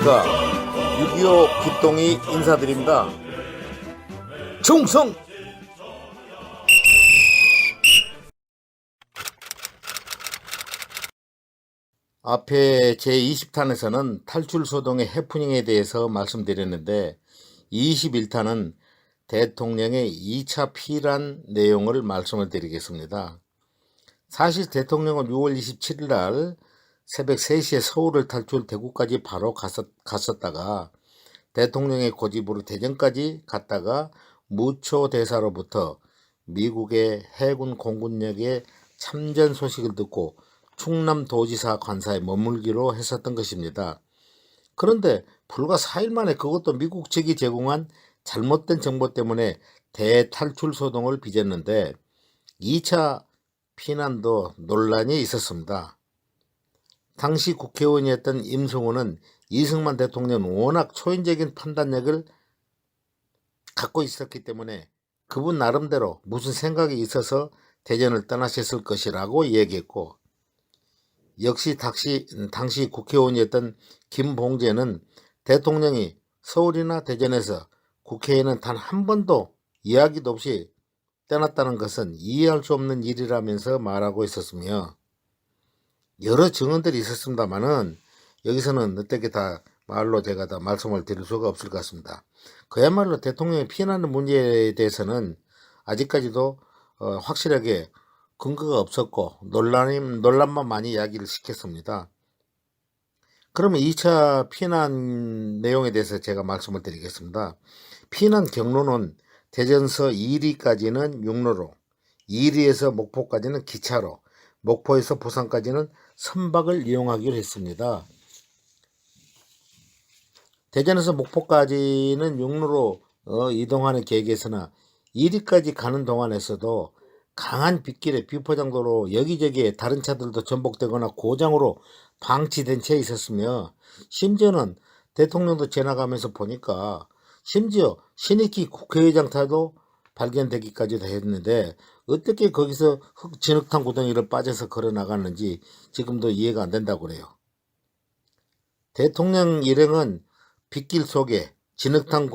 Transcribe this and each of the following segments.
안녕하십니까. 6.25 기똥이 인사드립니다. 충성! 앞에 제20탄에서는 탈출소동의 해프닝에 대해서 말씀드렸는데 21탄은 대통령의 2차 피란 내용을 말씀을 드리겠습니다. 사실 대통령은 6월 27일 날 새벽 3시에 서울을 탈출 대구까지 바로 갔었다가 대통령의 고집으로 대전까지 갔다가 무초대사로부터 미국의 해군 공군력의 참전 소식을 듣고 충남도지사 관사에 머물기로 했었던 것입니다. 그런데 불과 4일 만에 그것도 미국 측이 제공한 잘못된 정보 때문에 대탈출 소동을 빚었는데 2차 피난도 논란이 있었습니다. 당시 국회의원이었던 임성훈은 이승만 대통령은 워낙 초인적인 판단력을 갖고 있었기 때문에 그분 나름대로 무슨 생각이 있어서 대전을 떠나셨을 것이라고 얘기했고, 역시 당시 국회의원이었던 김봉재는 대통령이 서울이나 대전에서 국회에는 단 한 번도 이야기도 없이 떠났다는 것은 이해할 수 없는 일이라면서 말하고 있었으며, 여러 증언들이 있었습니다만은 여기서는 어떻게 다 말로 제가 다 말씀을 드릴 수가 없을 것 같습니다. 그야말로 대통령이 피난하는 문제에 대해서는 아직까지도 확실하게 근거가 없었고 논란만 많이 이야기를 시켰습니다. 그러면 2차 피난 내용에 대해서 제가 말씀을 드리겠습니다. 피난 경로는 대전서 이리까지는 육로로, 이리에서 목포까지는 기차로, 목포에서 부산까지는 선박을 이용하기로 했습니다. 대전에서 목포까지는 육로로 이동하는 계획에서나 이리까지 가는 동안에서도 강한 빗길에 비포장도로 여기저기에 다른 차들도 전복되거나 고장으로 방치된 채 있었으며, 심지어는 대통령도 지나가면서 보니까 심지어 신익희 국회의장 차도 발견되기까지도 했는데 어떻게 거기서 진흙탕 구덩이를 빠져서 걸어 나갔는지 지금도 이해가 안 된다고 그래요. 대통령 일행은 빗길 속에 진흙탕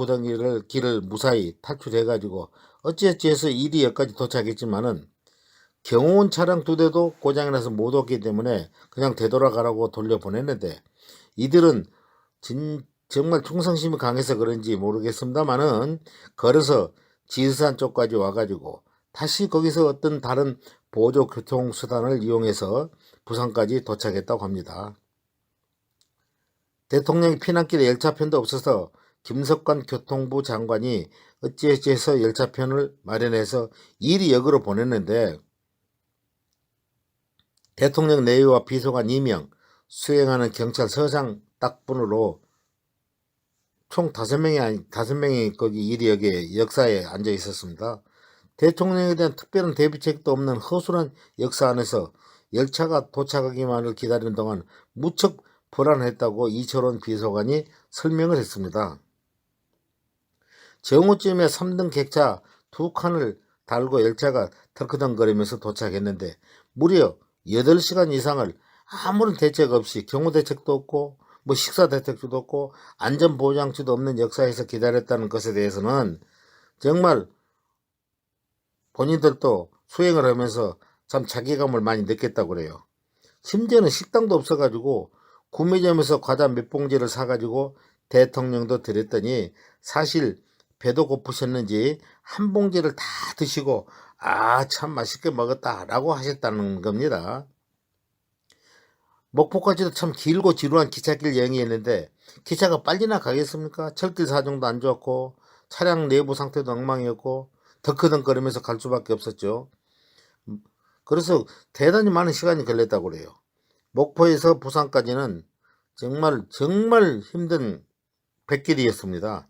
길을 무사히 탈출해가지고 어찌어찌해서 이리역까지 도착했지만은 경호원 차량 2대도 고장이 나서 못 왔기 때문에 그냥 되돌아가라고 돌려보냈는데, 이들은 정말 충성심이 강해서 그런지 모르겠습니다만은 걸어서 지리산 쪽까지 와가지고 다시 거기서 어떤 다른 보조 교통수단을 이용해서 부산까지 도착했다고 합니다. 대통령이 피난길에 열차편도 없어서 김석관 교통부 장관이 어찌어찌해서 열차편을 마련해서 이리역으로 보냈는데, 대통령 내외와 비서관 2명, 수행하는 경찰서장 딱분으로 총 5명이 거기 이리역에 역사에 앉아 있었습니다. 대통령에 대한 특별한 대비책도 없는 허술한 역사 안에서 열차가 도착하기만을 기다리는 동안 무척 불안했다고 이철원 비서관이 설명을 했습니다. 정오쯤에 3등 객차 2칸을 달고 열차가 덜커덩거리면서 도착했는데 무려 8시간 이상을 아무런 대책 없이, 경호 대책도 없고 뭐 식사 대책도 없고 안전보장치도 없는 역사에서 기다렸다는 것에 대해서는 정말 본인들도 수행을 하면서 참 자괴감을 많이 느꼈다고 그래요. 심지어는 식당도 없어가지고 구매점에서 과자 몇 봉지를 사가지고 대통령도 드렸더니 사실 배도 고프셨는지 한 봉지를 다 드시고 참 맛있게 먹었다 라고 하셨다는 겁니다. 목포까지도 참 길고 지루한 기찻길 여행이었는데 기차가 빨리나 가겠습니까? 철길 사정도 안 좋았고 차량 내부 상태도 엉망이었고 덕커덕거리면서 갈 수밖에 없었죠. 그래서 대단히 많은 시간이 걸렸다고 그래요. 목포에서 부산까지는 정말 힘든 백길이었습니다.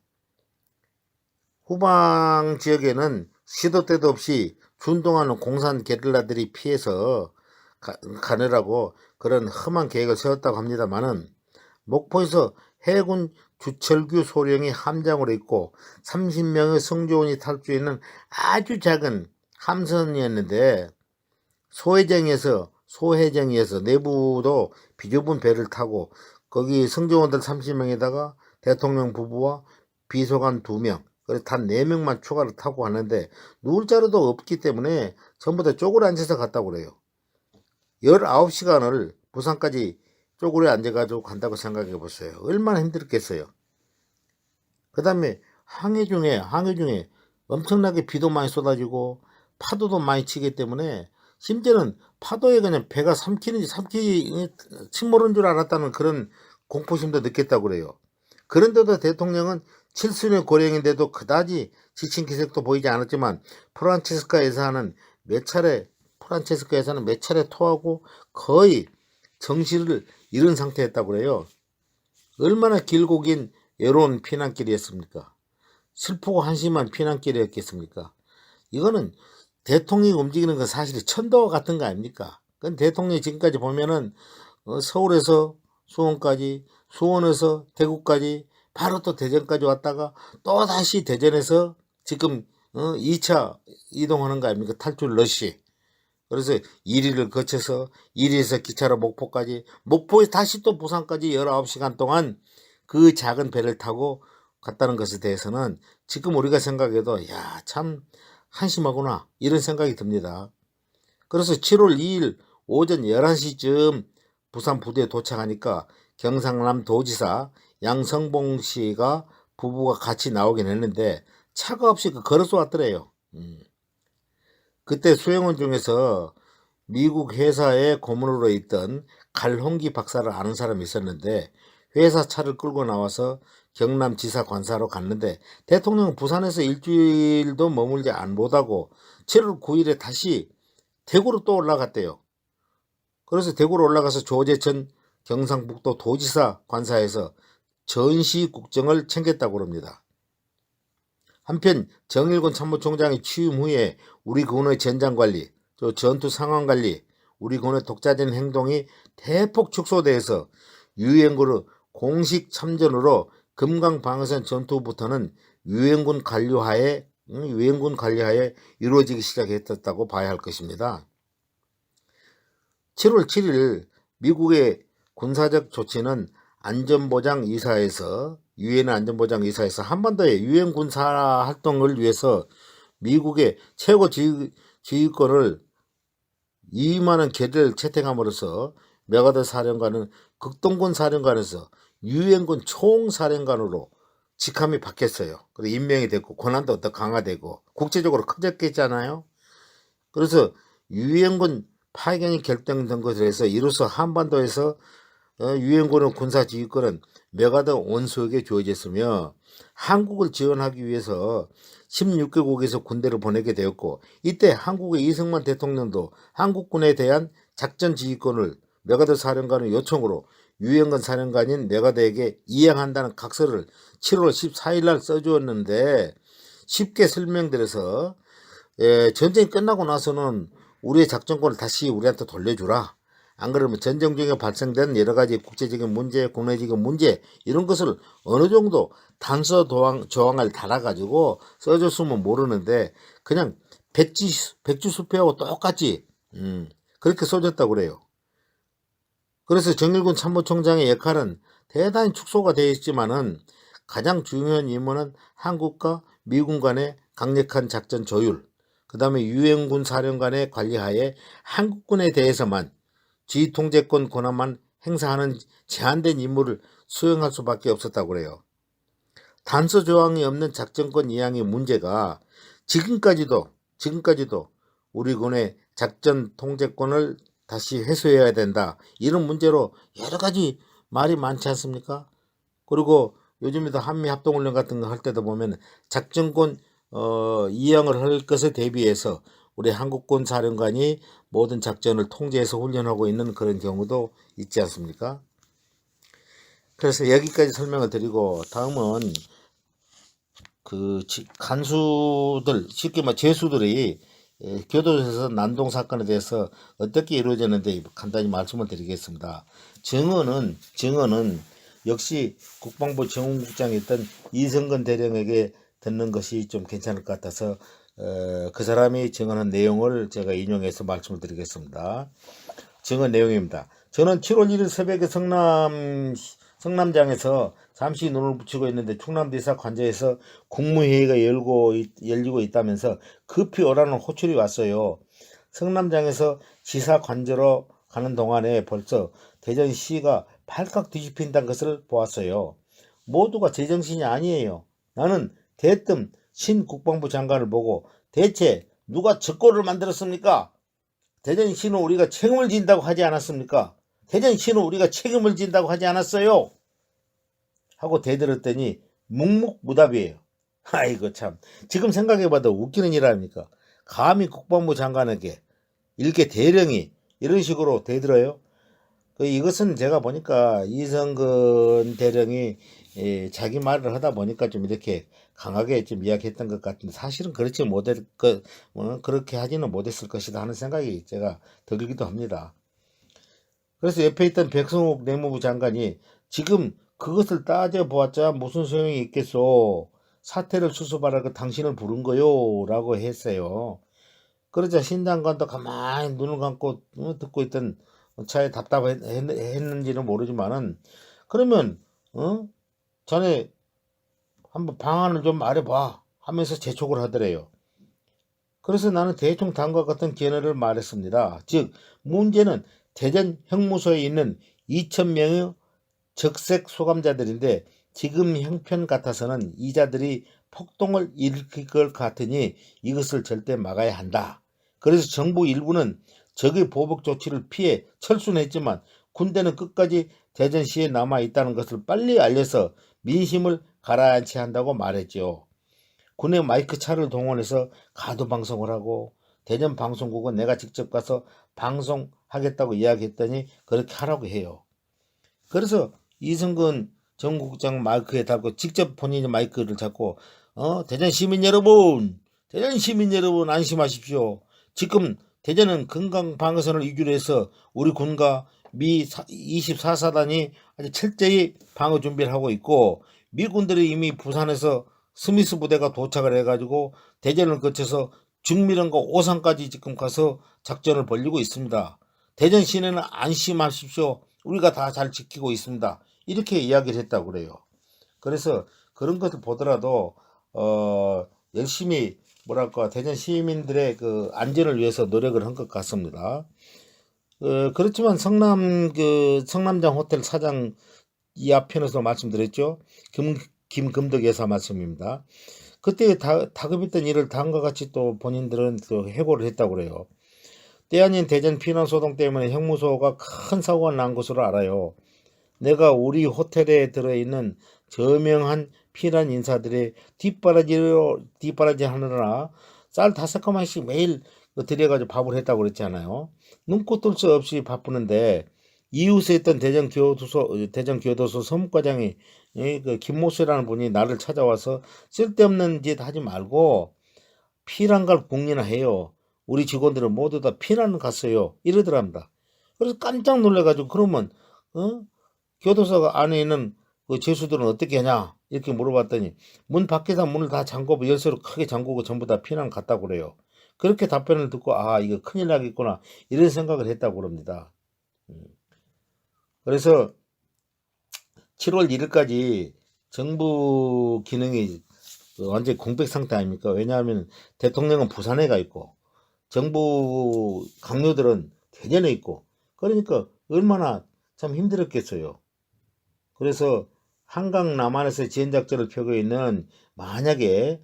후방 지역에는 시도 때도 없이 준동하는 공산 게릴라들이 피해서 가느라고 그런 험한 계획을 세웠다고 합니다만은, 목포에서 해군 주철규 소령이 함장으로 있고 30명의 성조원이 탈 수 있는 아주 작은 함선이었는데 소해정에서 내부도 비좁은 배를 타고 거기 승조원들 30명에다가 대통령 부부와 비서관 2명, 그래서 단 4명만 추가로 타고 갔는데 누울 자리도 없기 때문에 전부 다 쪼그려 앉아서 갔다고 그래요. 19시간을 부산까지 쪼그려 앉아가지고 간다고 생각해 보세요. 얼마나 힘들겠어요. 그 다음에 항해 중에 엄청나게 비도 많이 쏟아지고 파도도 많이 치기 때문에 심지어는 파도에 그냥 배가 삼키는 침몰한 줄 알았다는 그런 공포심도 느꼈다고 그래요. 그런데도 대통령은 7순의 고령인데도 그다지 지친 기색도 보이지 않았지만 프란체스카에서는 몇 차례 토하고 거의 정신을 잃은 상태였다고 그래요. 얼마나 길고 긴 외로운 피난길이었습니까? 슬프고 한심한 피난길이었겠습니까? 이거는 대통령이 움직이는 건 사실 천도와 같은 거 아닙니까? 그건 대통령이 지금까지 보면은 서울에서 수원까지, 수원에서 대구까지, 바로 또 대전까지 왔다가 또 다시 대전에서 지금 2차 이동하는 거 아닙니까? 탈출 러시. 그래서 1위를 거쳐서 1위에서 기차로 목포까지, 목포에 다시 또 부산까지 19시간 동안 그 작은 배를 타고 갔다는 것에 대해서는 지금 우리가 생각해도 야, 참 한심하구나 이런 생각이 듭니다. 그래서 7월 2일 오전 11시쯤 부산 부두에 도착하니까 경상남 도지사 양성봉 씨가 부부가 같이 나오긴 했는데 차가 없이 걸어서 왔더래요. 그때 수행원 중에서 미국 회사에 고문으로 있던 갈홍기 박사를 아는 사람이 있었는데 회사 차를 끌고 나와서 경남지사 관사로 갔는데 대통령은 부산에서 일주일도 머물지 못하고 7월 9일에 다시 대구로 또 올라갔대요. 그래서 대구로 올라가서 조재천 경상북도 도지사 관사에서 전시국정을 챙겼다고 합니다. 한편 정일군 참모총장이 취임 후에 우리 군의 전장관리, 전투 상황관리, 우리 군의 독자적인 행동이 대폭 축소돼서 유엔군의 공식 참전으로 금강 방어선 전투부터는 유엔군 관리하에 이루어지기 시작했다고 봐야 할 것입니다. 7월 7일 미국의 군사적 조치는 유엔 안전보장이사에서 한반도의 유엔 군사 활동을 위해서 미국의 최고 지휘권을 이임하는 계를 채택함으로써 메가더 사령관은 극동군 사령관에서 유엔군 총사령관으로 직함이 바뀌었어요. 그리고 임명이 됐고 권한도 더 강화되고 국제적으로 커졌겠잖아요. 그래서 유엔군 파견이 결정된 것에 대해서 이로써 한반도에서 유엔군의 군사지휘권은 메가더 원수에게 주어졌으며 한국을 지원하기 위해서 16개국에서 군대를 보내게 되었고 이때 한국의 이승만 대통령도 한국군에 대한 작전지휘권을 메가더 사령관의 요청으로 유엔군 사령관인 메가더에게 이양한다는 각서를 7월 14일 날 써주었는데 쉽게 설명드려서 전쟁이 끝나고 나서는 우리의 작전권을 다시 우리한테 돌려주라. 안 그러면 전쟁 중에 발생된 여러 가지 국제적인 문제, 국내적인 문제 이런 것을 어느 정도 단서 조항을 달아가지고 써줬으면 모르는데 그냥 백지수표하고 똑같이 그렇게 써줬다고 그래요. 그래서 정일군 참모총장의 역할은 대단히 축소가 되어 있지만은 가장 중요한 임무는 한국과 미군 간의 강력한 작전 조율, 그 다음에 유엔군 사령관의 관리하에 한국군에 대해서만 지휘통제권 권한만 행사하는 제한된 임무를 수행할 수밖에 없었다고 그래요. 단서 조항이 없는 작전권 이양의 문제가 지금까지도 우리 군의 작전 통제권을 다시 회수해야 된다. 이런 문제로 여러 가지 말이 많지 않습니까? 그리고 요즘에도 한미합동훈련 같은 거 할 때도 보면 작전권 이양을 할 것에 대비해서 우리 한국군 사령관이 모든 작전을 통제해서 훈련하고 있는 그런 경우도 있지 않습니까? 그래서 여기까지 설명을 드리고 다음은 그 간수들, 쉽게 말 죄수들이 교도소에서 난동 사건에 대해서 어떻게 이루어졌는데 간단히 말씀을 드리겠습니다. 증언은 역시 국방부 정훈국장이었던 이성근 대령에게 듣는 것이 좀 괜찮을 것 같아서 그 사람이 증언한 내용을 제가 인용해서 말씀을 드리겠습니다. 증언 내용입니다. 저는 7월 1일 새벽에 성남 성남장에서 잠시 눈을 붙이고 있는데 충남도지사 관저에서 국무회의가 열리고 있다면서 급히 오라는 호출이 왔어요. 성남장에서 지사 관저로 가는 동안에 벌써 대전시가 발칵 뒤집힌다는 것을 보았어요. 모두가 제정신이 아니에요. 나는 대뜸 신 국방부 장관을 보고 대체 누가 적고를 만들었습니까? 대전시는 우리가 책임을 진다고 하지 않았습니까? 대전시는 우리가 책임을 진다고 하지 않았어요. 하고 대들었더니 묵묵무답이에요. 아이고 참, 지금 생각해봐도 웃기는 일 아닙니까? 감히 국방부 장관에게 일개 대령이 이런 식으로 대들어요. 이것은 제가 보니까 이성근 대령이 자기 말을 하다 보니까 좀 이렇게 강하게 좀 이야기했던 것 같은데, 사실은 그렇지 못할 그렇게 하지는 못했을 것이다 하는 생각이 제가 들기도 합니다. 그래서 옆에 있던 백성욱 내무부 장관이 지금 그것을 따져보았자 무슨 소용이 있겠소? 사태를 수습하라고 당신을 부른 거요? 라고 했어요. 그러자 신 장관도 가만히 눈을 감고 듣고 있던 차에 답답했는지는 모르지만은, 그러면 자네 한번 방안을 좀 말해봐 하면서 재촉을 하더래요. 그래서 나는 대충 다음과 같은 견해를 말했습니다. 즉 문제는 대전 형무소에 있는 2,000명의 적색 소감자들인데, 지금 형편 같아서는 이자들이 폭동을 일으킬 것 같으니 이것을 절대 막아야 한다. 그래서 정부 일부는 적의 보복 조치를 피해 철수는 했지만 군대는 끝까지 대전시에 남아있다는 것을 빨리 알려서 민심을 가라앉혀야 한다고 말했죠. 군의 마이크 차를 동원해서 가도 방송을 하고, 대전 방송국은 내가 직접 가서 방송하겠다고 이야기했더니 그렇게 하라고 해요. 그래서 이성근 전국장 마이크에 달고 직접 본인이 마이크를 잡고 대전 시민 여러분, 대전 시민 여러분 안심하십시오. 지금 대전은 건강 방어선을 위주로 해서 우리 군과 미 24사단이 아주 철저히 방어 준비를 하고 있고, 미군들이 이미 부산에서 스미스 부대가 도착을 해가지고 대전을 거쳐서 중미령과 오산까지 지금 가서 작전을 벌이고 있습니다. 대전 시내는 안심하십시오. 우리가 다 잘 지키고 있습니다. 이렇게 이야기를 했다고 그래요. 그래서 그런 것을 보더라도 열심히 뭐랄까 대전 시민들의 그 안전을 위해서 노력을 한 것 같습니다. 그렇지만 성남장 호텔 사장 이 앞편에서 말씀드렸죠. 김금덕 여사 말씀입니다. 그때 다급했던 일을 다음과 같이 또 본인들은 또 해고를 했다고 그래요. 때 아닌 대전 피난소동 때문에 형무소가 큰 사고가 난 것으로 알아요. 내가 우리 호텔에 들어있는 저명한 피난 인사들의 뒷바라지 하느라 쌀 5가마씩 매일 들여가지고 밥을 했다고 그랬잖아요. 눈코 뜰 수 없이 바쁘는데 이웃에 있던 대전교도소 서무과장이 그 김모수라는 분이 나를 찾아와서 쓸데없는 짓 하지 말고 피난 갈 궁리나 해요. 우리 직원들은 모두 다 피난 갔어요. 이러더랍니다. 그래서 깜짝 놀래가지고, 그러면 교도소 안에 있는 그 죄수들은 어떻게 하냐 이렇게 물어봤더니 문 밖에다 문을 다 잠그고 열쇠로 크게 잠그고 전부 다 피난 갔다고 그래요. 그렇게 답변을 듣고 이거 큰일 나겠구나 이런 생각을 했다고 그럽니다. 그래서 7월 1일까지 정부 기능이 완전히 공백 상태 아닙니까? 왜냐하면 대통령은 부산에 가 있고 정부 강요들은 대전에 있고, 그러니까 얼마나 참 힘들었겠어요. 그래서 한강 남한에서 지원작전을 펴고 있는, 만약에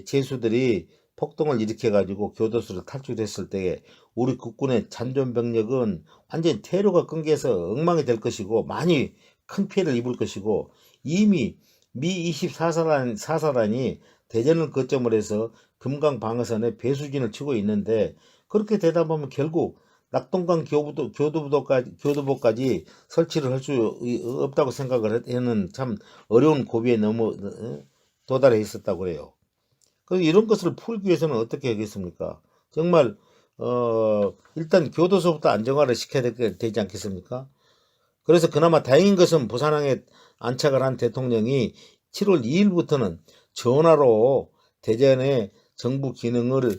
죄수들이 폭동을 일으켜 가지고 교도소를 탈출했을 때 우리 국군의 잔존병력은 완전히 퇴로가 끊겨서 엉망이 될 것이고 많이 큰 피해를 입을 것이고, 이미 미 24사단이 대전을 거점으로 해서 금강 방어선에 배수진을 치고 있는데, 그렇게 되다 보면 결국 낙동강 교두보까지 설치를 할 수 없다고 생각을 해는 참 어려운 고비에 도달해 있었다고 그래요. 그래서 이런 것을 풀기 위해서는 어떻게 하겠습니까? 정말 일단 교도소부터 안정화를 시켜야 되지 않겠습니까? 그래서 그나마 다행인 것은 부산항에 안착을 한 대통령이 7월 2일부터는 전화로 대전의 정부 기능을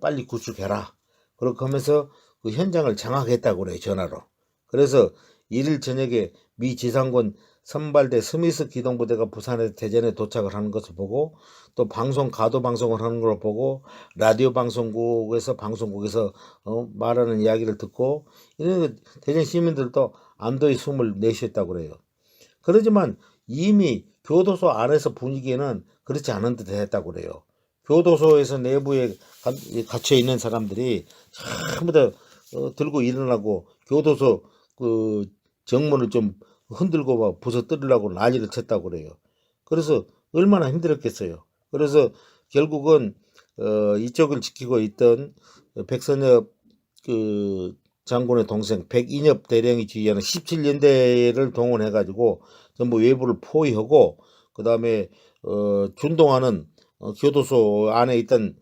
빨리 구축해라. 그렇게 하면서 그 현장을 장악했다고 그래요, 전화로. 그래서 1일 저녁에 미 지상군 선발대 스미스 기동부대가 부산에서 대전에 도착을 하는 것을 보고 또 방송 가도 방송을 하는 걸 보고 라디오 방송국에서 말하는 이야기를 듣고 이런 대전 시민들도 안도의 숨을 내쉬었다고 그래요. 그러지만 이미 교도소 안에서 분위기는 그렇지 않은 듯 했다고 그래요. 교도소에서 내부에 갇혀 있는 사람들이 전부 다 들고 일어나고 교도소 그 정문을 좀 흔들고 막 부서뜨리려고 난리를 쳤다고 그래요. 그래서 얼마나 힘들었겠어요. 그래서 결국은 이쪽을 지키고 있던 백선엽 그 장군의 동생 백인엽 대령이 지휘하는 17연대를 동원해 가지고 전부 외부를 포위하고 그 다음에 준동하는 교도소 안에 있던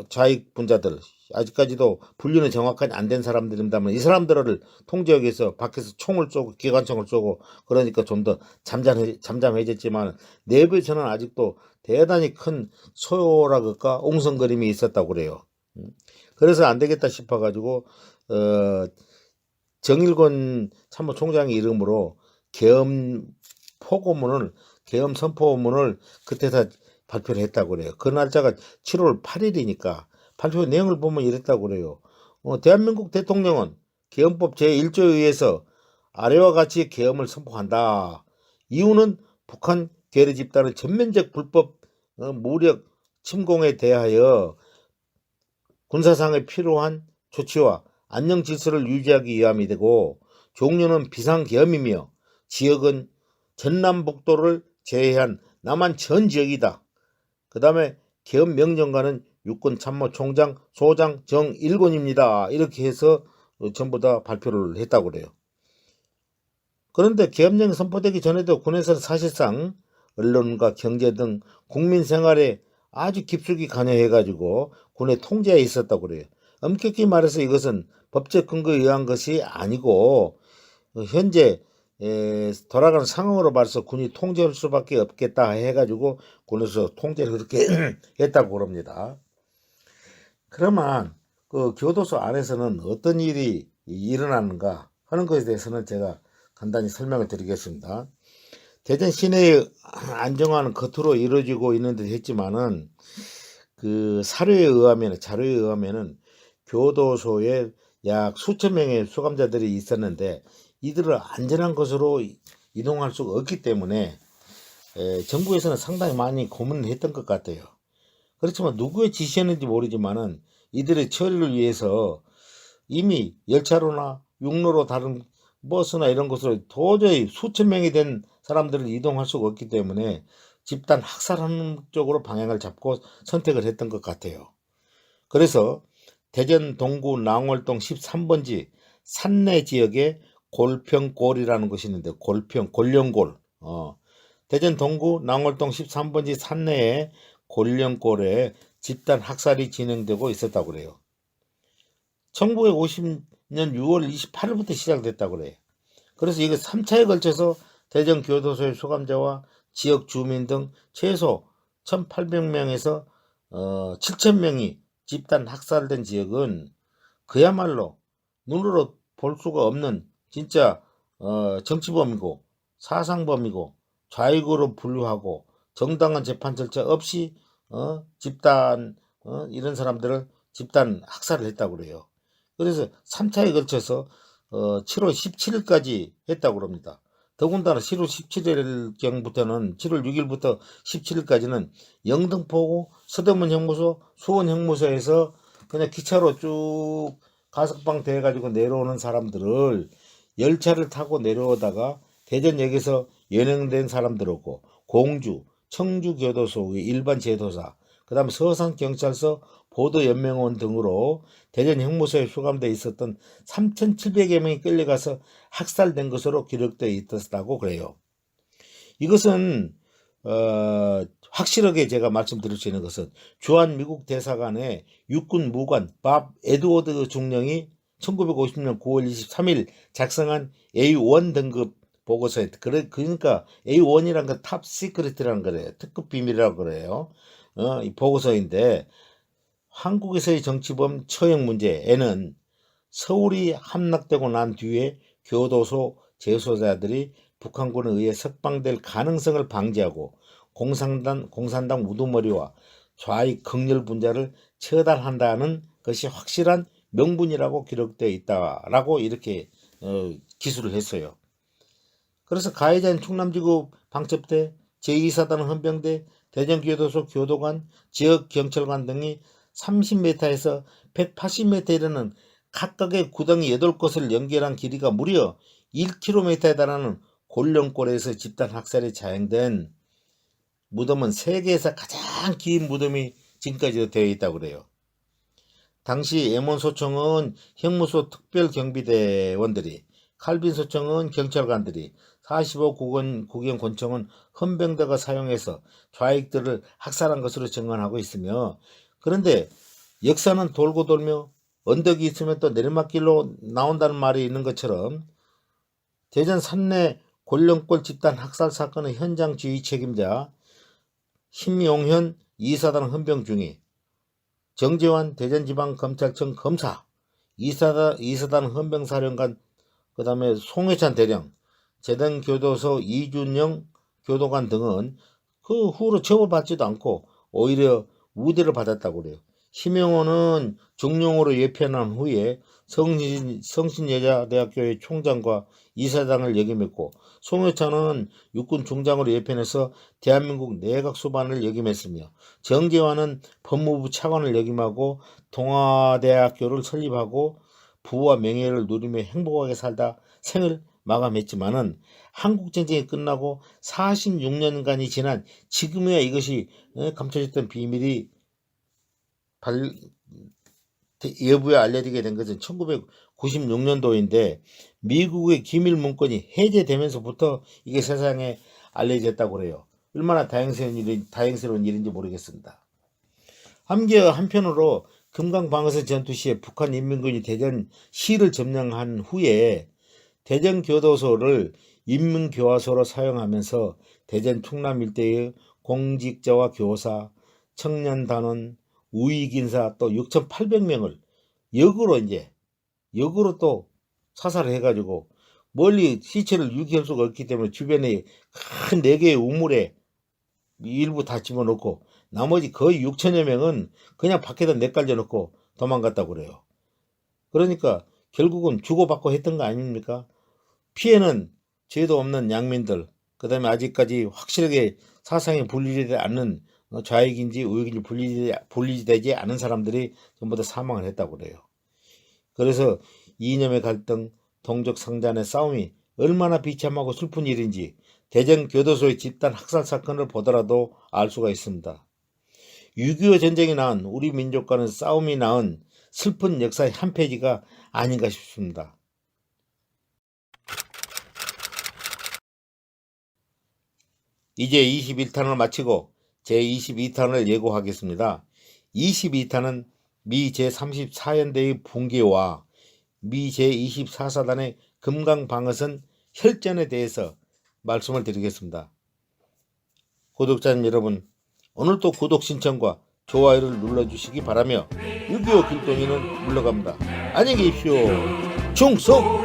좌익 분자들 아직까지도 분류는 정확하게 안 된 사람들입니다만 이 사람들을 통제하기 위해서 밖에서 총을 쏘고 기관총을 쏘고 그러니까 좀 더 잠잠해졌지만 내부에서는 아직도 대단히 큰 소요라 그럴까 옹성거림이 있었다고 그래요. 그래서 안 되겠다 싶어 가지고 정일권 참모총장의 이름으로 계엄 선포문을 그때 다 발표를 했다고 그래요. 그 날짜가 7월 8일이니까 발표 내용을 보면 이랬다고 그래요. 대한민국 대통령은 계엄법 제1조에 의해서 아래와 같이 계엄을 선포한다. 이유는 북한 괴뢰 집단의 전면적 불법 무력 침공에 대하여 군사상에 필요한 조치와 안녕 질서를 유지하기 위함이 되고 종료는 비상계엄이며 지역은 전남북도를 제외한 남한 전 지역이다. 그 다음에 계엄 명령관은 육군참모총장 소장 정일곤입니다. 이렇게 해서 전부 다 발표를 했다고 그래요. 그런데 계엄령이 선포되기 전에도 군에서는 사실상 언론과 경제 등 국민 생활에 아주 깊숙이 관여해가지고 군의 통제에 있었다고 그래요. 엄격히 말해서 이것은 법적 근거에 의한 것이 아니고 현재 돌아가는 상황으로 봐서 군이 통제할 수밖에 없겠다 해가지고 군에서 통제를 그렇게 했다고 그럽니다. 그러면 그 교도소 안에서는 어떤 일이 일어나는가 하는 것에 대해서는 제가 간단히 설명을 드리겠습니다. 대전 시내의 안정화는 겉으로 이루어지고 있는 듯 했지만은 그 자료에 의하면은 교도소에 약 수천 명의 수감자들이 있었는데 이들을 안전한 곳으로 이동할 수가 없기 때문에 정부에서는 상당히 많이 고민을 했던 것 같아요. 그렇지만 누구의 지시였는지 모르지만은 이들의 처리를 위해서 이미 열차로나 육로로 다른 버스나 이런 곳으로 도저히 수천 명이 된 사람들을 이동할 수가 없기 때문에 집단 학살하는 쪽으로 방향을 잡고 선택을 했던 것 같아요. 그래서 대전 동구 낭월동 13번지 산내 지역에 골평골이라는 곳이 있는데 골령골 대전 동구 낭월동 13번지 산내에 골령골에 집단 학살이 진행되고 있었다고 그래요. 1950년 6월 28일부터 시작됐다고 그래요. 그래서 이게 3차에 걸쳐서 대전 교도소의 수감자와 지역 주민 등 최소 1800명에서 7000명이 집단 학살된 지역은 그야말로 눈으로 볼 수가 없는 진짜 정치범이고 사상범이고 좌익으로 분류하고 정당한 재판 절차 없이 집단 이런 사람들을 집단 학살을 했다고 그래요. 그래서 3차에 걸쳐서 7월 17일까지 했다고 그럽니다. 더군다나 7월 17일경부터는 7월 6일부터 17일까지는 영등포구 서대문 형무소, 수원 형무소에서 그냥 기차로 쭉 가석방 돼가지고 내려오는 사람들을 열차를 타고 내려오다가 대전역에서 연행된 사람들하고 공주, 청주교도소의 일반 제도사, 그 다음 서산경찰서 보도연맹원 등으로 대전 형무소에 수감되어 있었던 3,700여 명이 끌려가서 학살된 것으로 기록되어 있었다고 그래요. 이것은 확실하게 제가 말씀드릴 수 있는 것은 주한 미국 대사관의 육군 무관 밥 에드워드 중령이 1950년 9월 23일 작성한 A1 등급 보고서에 그러니까 A1이란 건 탑 시크릿이라는 거래요. 특급 비밀이라고 그래요. 이 보고서인데 한국에서의 정치범 처형 문제에는 서울이 함락되고 난 뒤에 교도소 재소자들이 북한군에 의해 석방될 가능성을 방지하고 공산당 우두머리와 좌익 극렬 분자를 처단한다는 것이 확실한 명분이라고 기록되어 있다라고 이렇게 기술을 했어요. 그래서 가해자인 충남지구 방첩대, 제2사단 헌병대, 대전교도소 교도관, 지역경찰관 등이 30m에서 180m에 이르는 각각의 구덩이 8곳을 연결한 길이가 무려 1km에 달하는 골령골에서 집단 학살이 자행된 무덤은 세계에서 가장 긴 무덤이 지금까지도 되어 있다고 그래요. 당시 M1소총은 형무소 특별경비대원들이, 칼빈소총은 경찰관들이, 45구경 권총은 헌병대가 사용해서 좌익들을 학살한 것으로 증언하고 있으며, 그런데 역사는 돌고 돌며 언덕이 있으면 또 내리막길로 나온다는 말이 있는 것처럼 대전 산내 골령골 집단 학살 사건의 현장 지휘 책임자 심용현 2사단 헌병 중위, 정재환 대전지방검찰청 검사, 2사단 헌병사령관, 그 다음에 송해찬 대령, 재단교도소 이준영 교도관 등은 그 후로 처벌받지도 않고 오히려 우대를 받았다고 그래요. 심영호는 중령으로 예편한 후에 성신여자대학교의 총장과 이사장을 역임했고, 송해찬은 육군 중장으로 예편해서 대한민국 내각 수반을 역임했으며, 정재환은 법무부 차관을 역임하고 동아대학교를 설립하고 부와 명예를 누리며 행복하게 살다 생을 마감했지만은 한국전쟁이 끝나고 46년간이 지난 지금이야 이것이 감춰졌던 비밀이 여부에 알려지게 된 것은 1996년도인데 미국의 기밀 문건이 해제되면서부터 이게 세상에 알려졌다고 그래요. 얼마나 다행스러운 일인지 모르겠습니다. 한편으로 금강방어선 전투 시에 북한 인민군이 대전 시를 점령한 후에 대전교도소를 인민교화소로 사용하면서 대전 충남 일대의 공직자와 교사, 청년단원, 우익인사 또 6,800명을 역으로 또 사살을 해가지고 멀리 시체를 유기할 수가 없기 때문에 주변에 큰 4개의 우물에 일부 다 집어넣고 나머지 거의 6천여 명은 그냥 밖에다 내깔려 놓고 도망갔다고 그래요. 그러니까 결국은 주고받고 했던 거 아닙니까? 피해는 죄도 없는 양민들, 그 다음에 아직까지 확실하게 사상이 분리되지 않는 좌익인지 우익인지 분리되지 않은 사람들이 전부 다 사망을 했다고 그래요. 그래서 이념의 갈등, 동족 상잔의 싸움이 얼마나 비참하고 슬픈 일인지 대전 교도소의 집단 학살 사건을 보더라도 알 수가 있습니다. 6.25 전쟁이 낳은 우리 민족과는 싸움이 낳은 슬픈 역사의 한 페이지가 아닌가 싶습니다. 이제 21탄을 마치고 제22탄을 예고하겠습니다. 22탄은 미 제34연대의 붕괴와 미 제24사단의 금강방어선 혈전에 대해서 말씀을 드리겠습니다. 구독자님 여러분, 오늘도 구독 신청과 좋아요를 눌러주시기 바라며 6.25 길동이는 물러갑니다. 안녕히 계십시오. 충성!